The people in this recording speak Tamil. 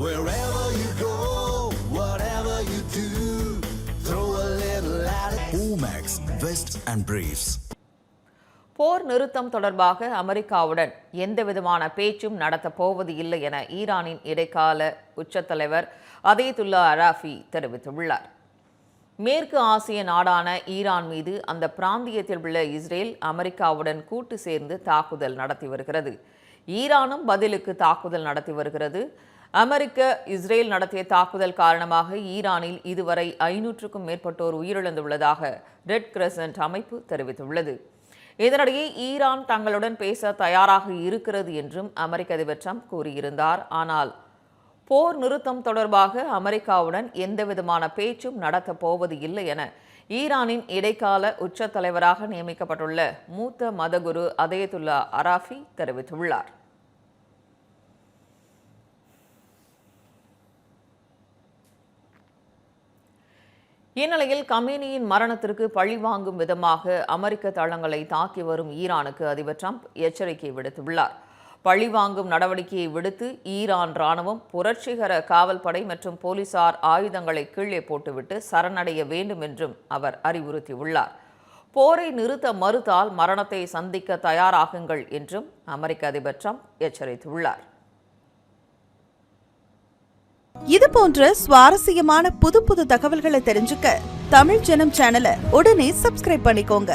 Wherever you go, whatever you do, throw a little at it. Omax, Vest and Briefs. போர் நிறுத்தம் தொடர்பாக அமெரிக்காவுடன் எந்தவிதமான பேச்சும் நடத்தப் போவது இல்லை என ஈரானின் இடைக்கால உச்சத்தலைவர் அதேதுல்லா அராஃபி தெரிவித்துள்ளார். மேற்கு ஆசிய நாடான ஈரான் மீது அந்த பிராந்தியத்தில் உள்ள இஸ்ரேல் அமெரிக்காவுடன் கூட்டு சேர்ந்து தாக்குதல் நடத்தி வருகிறது. ஈரானும் பதிலுக்கு தாக்குதல் நடத்தி வருகிறது. அமெரிக்க இஸ்ரேல் நடத்திய தாக்குதல் காரணமாக ஈரானில் இதுவரை 500க்கும் மேற்பட்டோர் உயிரிழந்துள்ளதாக ரெட் கிரசன்ட் அமைப்பு தெரிவித்துள்ளது. இதனிடையே ஈரான் தங்களுடன் பேச தயாராக இருக்கிறது என்றும் அமெரிக்க அதிபர் ட்ரம்ப் கூறியிருந்தார். ஆனால் போர் நிறுத்தம் தொடர்பாக அமெரிக்காவுடன் எந்தவிதமான பேச்சும் நடத்தப் போவது இல்லை என ஈரானின் இடைக்கால உச்ச தலைவராக நியமிக்கப்பட்டுள்ள மூத்த மதகுரு அதேதுல்லா அராஃபி தெரிவித்துள்ளார். இந்நிலையில் கமேனியின் மரணத்திற்கு பழிவாங்கும் விதமாக அமெரிக்க தளங்களை தாக்கி வரும் ஈரானுக்கு அதிபர் ட்ரம்ப் எச்சரிக்கை விடுத்துள்ளார். பழிவாங்கும் நடவடிக்கையை விடுத்து ஈரான் ராணுவம், புரட்சிகர காவல்படை மற்றும் போலீசார் ஆயுதங்களை கீழே போட்டுவிட்டு சரணடைய வேண்டும் என்றும் அவர் அறிவுறுத்தியுள்ளார். போரை நிறுத்த மறுத்தால் மரணத்தை சந்திக்க தயாராகுங்கள் என்றும் அமெரிக்க அதிபர் ட்ரம்ப் எச்சரித்துள்ளார். இது போன்ற சுவாரஸ்யமான புது தகவல்களை தெரிஞ்சுக்க தமிழ் ஜனம் சேனலை உடனே சப்ஸ்கிரைப் பண்ணிக்கோங்க.